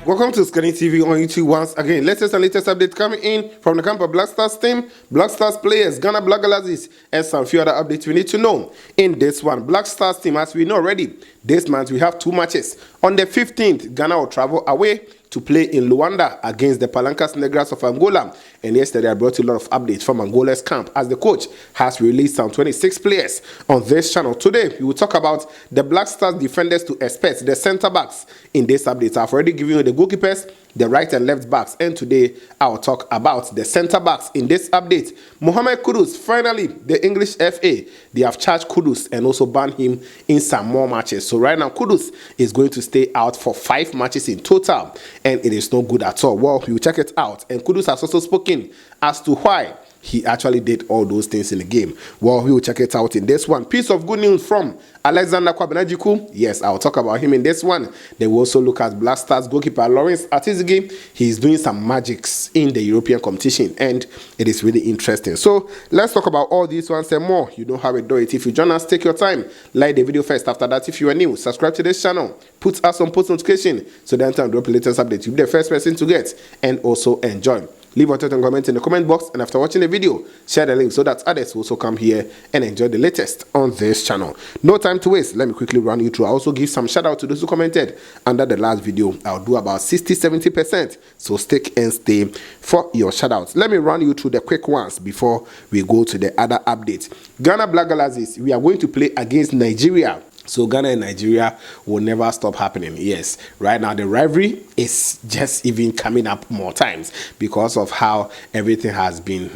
Welcome to OSIKANI TV on YouTube once again. Latest update coming in from the camp of Black Stars team, Black Stars players, Ghana Black Galaxies, and some few other updates we need to know. In this one, Black Stars team, as we know already, this month we have 2 matches. On the 15th, Ghana will travel away to play in Luanda against the Palancas Negras of Angola. And yesterday I brought you a lot of updates from Angola's camp as the coach has released some 26 players on this channel. Today we will talk about the Black Stars defenders to expect, the center backs in this update. I've already given you the goalkeepers, the right and left backs, and today I will talk about the center backs in this update. Mohammed Kudus, finally the English FA, they have charged Kudus and also banned him in some more matches. So right now Kudus is going to stay out for 5 matches in total, and it is no good at all. Well, you check it out, and Kudus has also spoken as to why he actually did all those things in the game. Well, we will check it out in this one. Piece of good news from Alexander Djiku. Yes, I'll talk about him in this one. They will also look at Black Stars goalkeeper Lawrence Ati-Zigi. He's doing some magics in the European competition, and it is really interesting. So let's talk about all these ones and more. You know how we do it. If you join us, take your time, like the video first. After that, if you are new, subscribe to this channel, put us on post notification so that time drop the latest update, you'll be the first person to get and also enjoy. Leave a thought and comment in the comment box, and after watching the video, share the link so that others will also come here and enjoy the latest on this channel. No time to waste. Let me quickly run you through. I also give some shout out to those who commented under the last video. I'll do about 60-70%. So stick and stay for your shout outs. Let me run you through the quick ones before we go to the other updates. Ghana Black Galaxies, we are going to play against Nigeria. So Ghana and Nigeria will never stop happening. Yes, right now the rivalry is just even coming up more times because of how everything has been,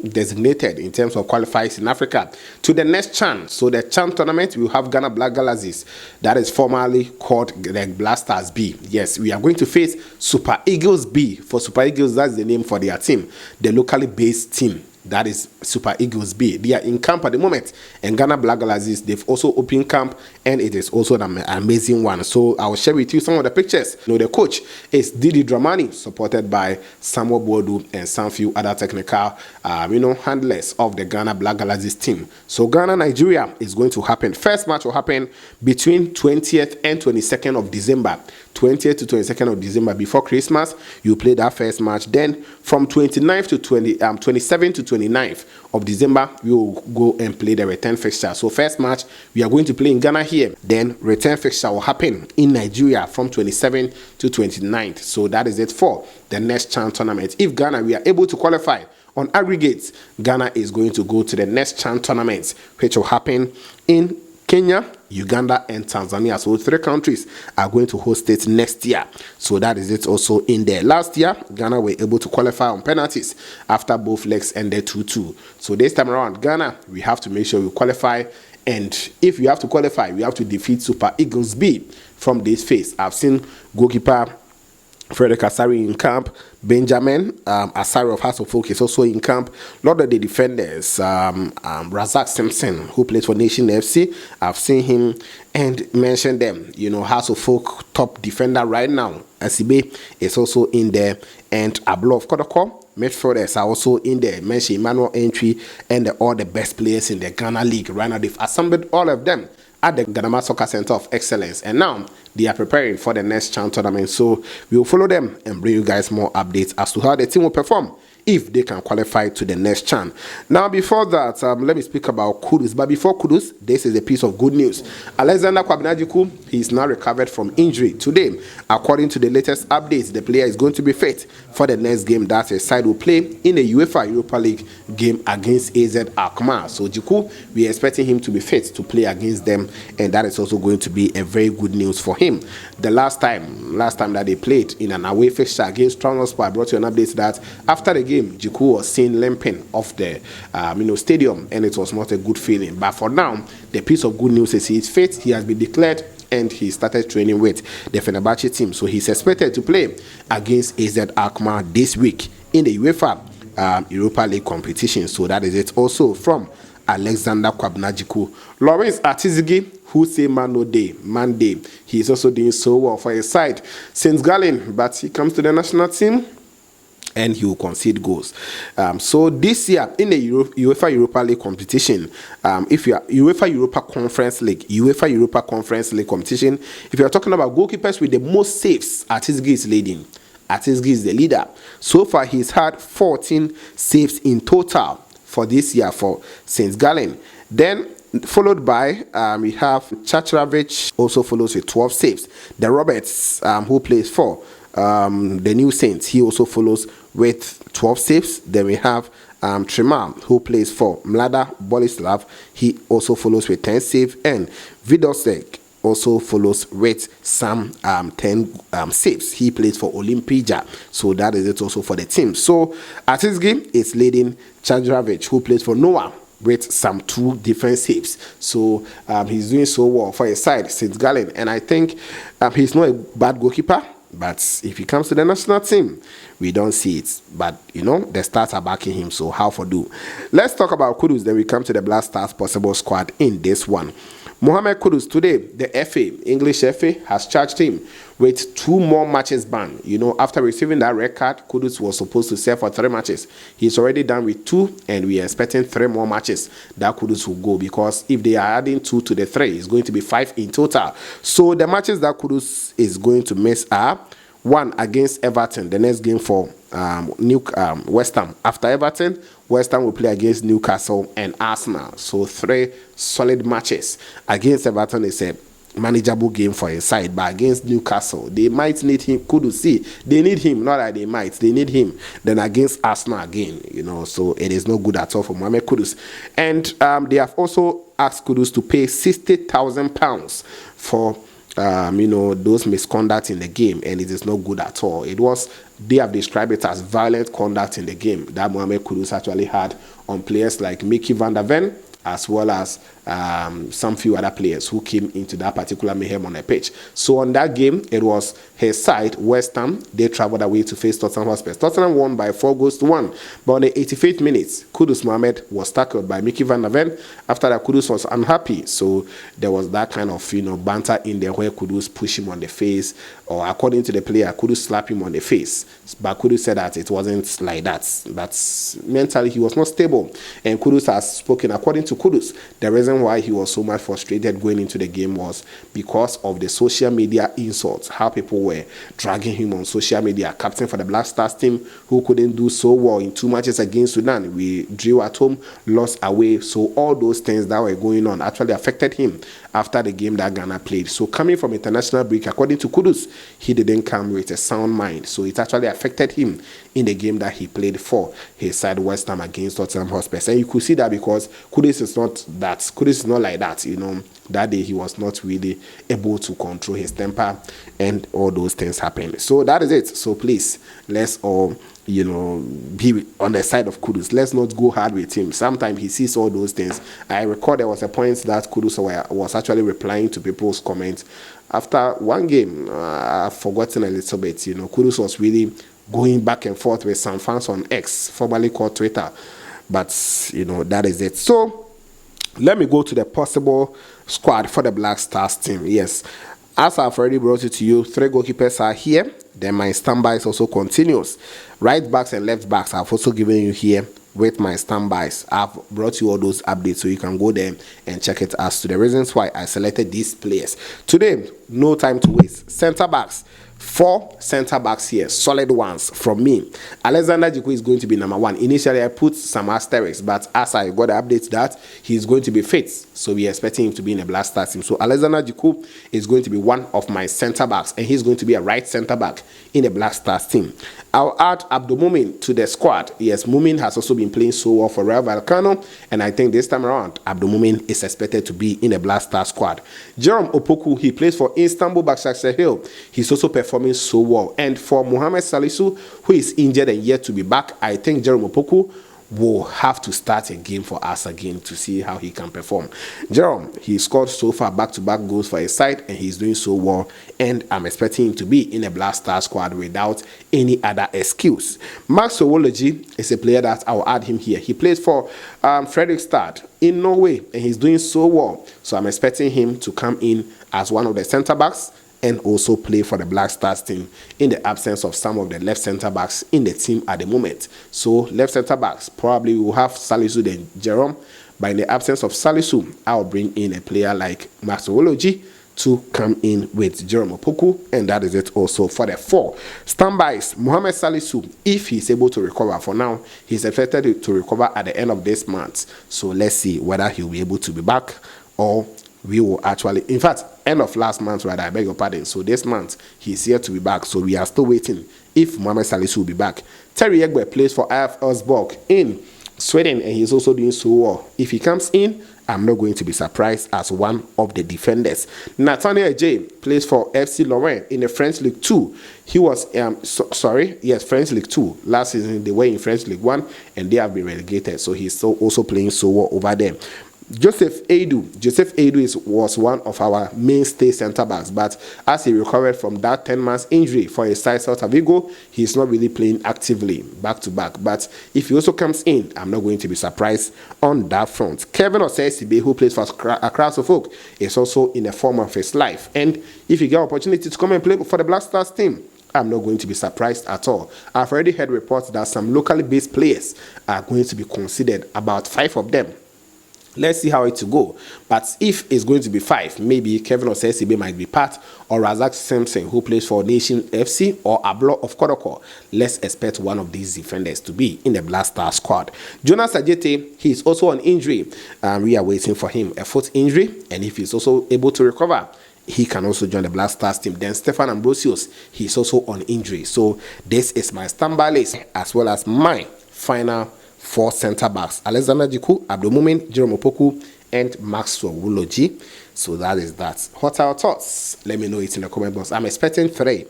designated in terms of qualifiers in Africa to the next CHAN. So the CHAN tournament, we have Ghana Black Galaxies, that is formerly called the Black Stars B. Yes, we are going to face Super Eagles B. For Super Eagles, that's the name for their team, the locally based team. That is Super Eagles B. They are in camp at the moment, and Ghana Black Galaxies, they've also opened camp, and it is also an amazing one. So I will share with you some of the pictures. The coach is Didi Dramani, supported by Samuel Bodu and some few other technical, handlers of the Ghana Black Galaxies team. So Ghana Nigeria is going to happen. First match will happen between 20th and 22nd of December. 20th to 22nd of December before Christmas, you play that first match. Then from 29th to 27th to 29th of December, we will go and play the return fixture. So first match we are going to play in Ghana here. Then return fixture will happen in Nigeria from 27th to 29th. So that is it for the next CHAN tournament. If Ghana, we are able to qualify on aggregates, Ghana is going to go to the next CHAN tournament, which will happen in Kenya, Uganda, and Tanzania. So 3 countries are going to host it next year. So that is it also in there. Last year, Ghana were able to qualify on penalties after both legs ended 2-2. So this time around, Ghana, we have to make sure we qualify. And if we have to qualify, we have to defeat Super Eagles B from this phase. I've seen goalkeeper Frederick Asari in camp. Benjamin Asari of House of Folk is also in camp. A lot of the defenders, Razak Simpson, who plays for Nation FC, I've seen him and mentioned them. House of Folk top defender right now, Asibe, is also in there, and Ablo of Kodoko. Midfielders are also in there. Mention Emmanuel Entry and all the best players in the Ghana League. Right now, they've assembled all of them at the Ghana Soccer Center of Excellence, and now they are preparing for the next CHAN tournament. So we will follow them and bring you guys more updates as to how the team will perform if they can qualify to the next CHAN. Now, before that, let me speak about Kudus. But before Kudus, this is a piece of good news. Alexander Djiku, he is now recovered from injury. Today, according to the latest updates, the player is going to be fit for the next game that his side will play in the UEFA Europa League game against AZ Alkmaar. So Djiku, we are expecting him to be fit to play against them, and that is also going to be a very good news for him. The last time that they played in an away fixture against Transport, I brought you an update that after the game, Djiku was seen limping off the stadium, and it was not a good feeling. But for now, the piece of good news is he is fit. He has been declared, and he started training with the Fenerbahce team. So he's expected to play against AZ Alkmaar this week in the UEFA Europa League competition. So that is it also from Alexander Djiku. Lawrence Ati-Zigi, who say man no day, man day. He's also doing so well for his side since Gallen, but he comes to the national team. and he will concede goals. So this year in the UEFA Europa League competition, if you are UEFA Europa Conference League competition, if you are talking about goalkeepers with the most saves, Ati-Zigi is leading. Ati-Zigi is the leader. So far, he's had 14 saves in total for this year for St. Gallen. Then followed by we have Chacharavich, also follows with 12 saves. The Roberts, who plays for the New Saints, he also follows with 12 saves. Then we have Tremar, who plays for Mlada Boleslav. He also follows with 10 saves. And Vidosek also follows with some 10 saves. He plays for Olimpija. So that is it also for the team. So Ati-Zigi is leading Chacharavich, who plays for Noah, with some 2 different saves. So he's doing so well for his side, St. Gallen. And I think he's not a bad goalkeeper. But if he comes to the national team, we don't see it. But, you know, the stars are backing him, so how for do? Let's talk about Kudus, then we come to the Black Stars possible squad in this one. Mohammed Kudus, today, the FA, English FA, has charged him with 2 more matches ban. You know, after receiving that red card, Kudus was supposed to serve for 3 matches. He's already done with 2, and we are expecting 3 more matches that Kudus will go, because if they are adding 2 to the 3, it's going to be 5 in total. So the matches that Kudus is going to miss are 1 against Everton, the next game for West Ham. After Everton, West Ham will play against Newcastle and Arsenal. So 3 solid matches. Against Everton is a manageable game for his side, but against Newcastle, they might need him. Kudus, see, they need him, not that they might, they need him. Then against Arsenal again, you know, so it is no good at all for Mohammed Kudus. And they have also asked Kudus to pay £60,000 for you know, those misconduct in the game, and it is not good at all. They have described it as violent conduct in the game that Mohammed Kudus actually had on players like Mickey van der Ven, as well as some few other players who came into that particular mayhem on the pitch. So on that game, it was his side, West Ham. They traveled away to face Tottenham Hotspur. Tottenham won by 4-1. But on the 85th minute, Kudus Mohammed was tackled by Mickey van der Ven. After that, Kudus was unhappy. So there was that kind of, you know, banter in there where Kudus pushed him on the face, or according to the player, Kudus slapped him on the face. But Kudus said that it wasn't like that. But mentally, he was not stable. And Kudus has spoken. According to Kudus, the reason why he was so much frustrated going into the game was because of the social media insults, how people were dragging him on social media. Captain for the Black Stars team, who couldn't do so well in 2 matches against Sudan. We drew at home, lost away. So all those things that were going on actually affected him after the game that Ghana played. So coming from international break, according to Kudus, he didn't come with a sound mind. So it actually affected him in the game that he played for his side, West Ham, against Tottenham Hotspur. And you could see that because Kudus is not that. Kudus is not like that, you know. That day he was not really able to control his temper, and all those things happened. So that is it. So please, let's all, you know, be on the side of Kudus. Let's not go hard with him. Sometimes he sees all those things. I recall there was a point that Kudus was actually replying to people's comments after one game. I've forgotten a little bit. You know, Kudus was really going back and forth with some fans on X, formerly called Twitter. But, you know, that is it. So let me go to the possible squad for the Black Stars team. Yes, as I've already brought it to you, 3 goalkeepers are here. Then my standbys also continues. Right backs and left backs I've also given you here with my standbys. I've brought you all those updates so you can go there and check it as to the reasons why I selected these players. Today, no time to waste. Centre backs. 4 centre backs here, solid ones from me. Alexander Djiku is going to be number 1. Initially, I put some asterisks, but as I got the update that he's going to be fit, so we are expecting him to be in a Black Stars team. So Alexander Djiku is going to be one of my centre backs, and he's going to be a right centre back in a Black Stars team. I'll add Abdul Mumin to the squad. Yes, Mumin has also been playing so well for Real Vallecano, and I think this time around, Abdul Mumin is expected to be in a Black Stars squad. Jerome Opoku, he plays for Istanbul Başakşehir. He's also performing so well. And for Mohamed Salisu, who is injured and yet to be back, I think Jerome Opoku will have to start a game for us again to see how he can perform. Jerome, he scored so far back-to-back goals for his side, and he's doing so well, and I'm expecting him to be in a Black Star squad without any other excuse. Max Owoloji is a player that I'll add him here. He plays for Fredrikstad in Norway, and he's doing so well, so I'm expecting him to come in as one of the centre backs and also play for the Black Stars team in the absence of some of the left center backs in the team at the moment. So left center backs probably will have Salisu and Jerome, but in the absence of Salisu, I'll bring in a player like Maxwology to come in with Jerome Opoku, and that is it also for the 4 standbys. Mohammed Salisu, if he's able to recover, for now he's expected to recover at the end of this month, so let's see whether he'll be able to be back, or we will actually, in fact, end of last month rather, I beg your pardon, so this month he's here to be back, so we are still waiting if Mohammed Salisu will be back. Terry Egbe plays for IF Elfsborg in Sweden, and he's also doing so well. If he comes in, I'm not going to be surprised as one of the defenders. Nathaniel J plays for FC Lorient in the French League 2. He was, French League 2. Last season, they were in French League 1, and they have been relegated, so he's also playing so well over there. Joseph Edu was one of our mainstay centre-backs, but as he recovered from that 10-month injury for his side Celta Vigo, he's not really playing actively back-to-back. But if he also comes in, I'm not going to be surprised on that front. Kevin Osesibe, who plays for Accra Suffolk, is also in the form of his life. And if you get opportunity to come and play for the Black Stars team, I'm not going to be surprised at all. I've already heard reports that some locally based players are going to be considered, about 5 of them. Let's see how it will go. But if it's going to be 5, maybe Kevin Osesibe might be part, or Razak Simpson, who plays for Nation FC, or Ablo of Kodoko. Let's expect one of these defenders to be in the Black Star squad. Jonas Ajete, he is also on injury. We are waiting for him, a foot injury, and if he's also able to recover, he can also join the Black Stars team. Then Stefan Ambrosius, he's also on injury. So this is my standby list, as well as my final 4 centre backs: Alexander Djiku, Abdulmumin, Jerome Opoku, and Maxwology. So that is that. What are your thoughts? Let me know it in the comment box. I'm expecting 3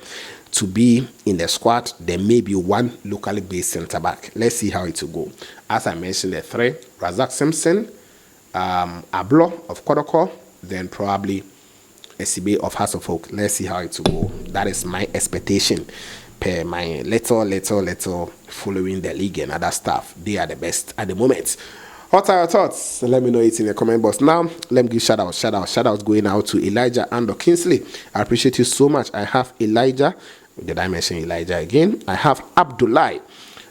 to be in the squad. There may be 1 locally based centre back. Let's see how it will go. As I mentioned, the 3: Razak Simpson, Ablo of Kodoko, then probably SCB of Hasselfolk. Let's see how it will go. That is my expectation. Per my little following the league and other stuff. They are the best at the moment. What are your thoughts? Let me know it in the comment box. Now, let me give shout out going out to Elijah and Kingsley. I appreciate you so much. I have Elijah. Did I mention Elijah again? I have Abdullah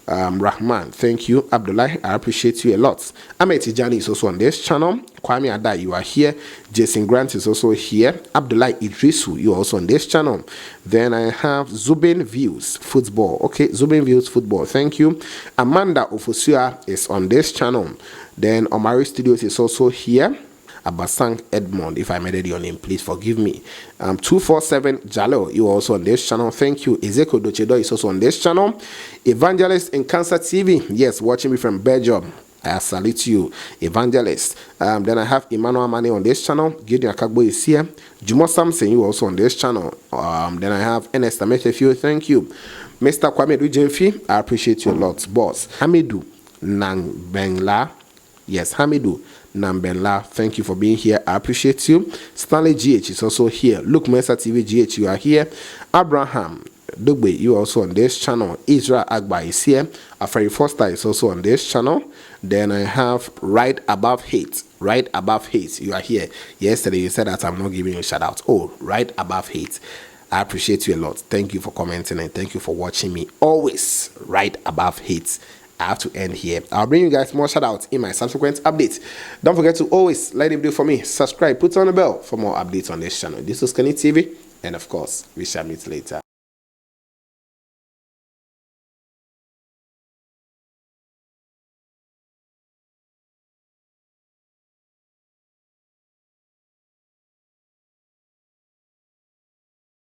Rahman. Thank you, Abdullah. I appreciate you a lot. Ati-Zigi is also on this channel. Kwame Ada, you are here. Jason Grant is also here. Abdullah Idrisu, you are also on this channel. Then I have Zubin Views Football. Okay, Zubin Views Football. Thank you. Amanda Ofosua is on this channel. Then Omari Studios is also here. Abasang Edmond, if I made your name, please forgive me. 247 Jalo, you are also on this channel. Thank you. Ezekiel Dochedo is also on this channel. Evangelist in Cancer TV, yes, watching me from Belgium. I salute you, Evangelist. Then I have Emmanuel Mane on this channel. Gideon Akagbo is here. Jumo Samson, you also on this channel. Then I have Ernest Ametefiu, thank you. Mr. Kwame Dujenfi, I appreciate you a lot. Boss Hamidou Nangbengla, yes, Hamidou Nambenla, thank you for being here. I appreciate you. Stanley GH is also here. Look, Mesa TV GH, you are here. Abraham Dugbe, you are also on this channel. Israel Agba is here. Afari Foster is also on this channel. Then I have Right Above Hate. Right Above Hate, you are here. Yesterday you said that I'm not giving you a shout out. Oh, Right Above Hate. I appreciate you a lot. Thank you for commenting and thank you for watching me. Always Right Above Hate. I have to end here. I'll bring you guys more shout outs in my subsequent updates. Don't forget to always like the video for me, subscribe, put on the bell for more updates on this channel. This is OSIKANI TV, and of course, we shall meet later.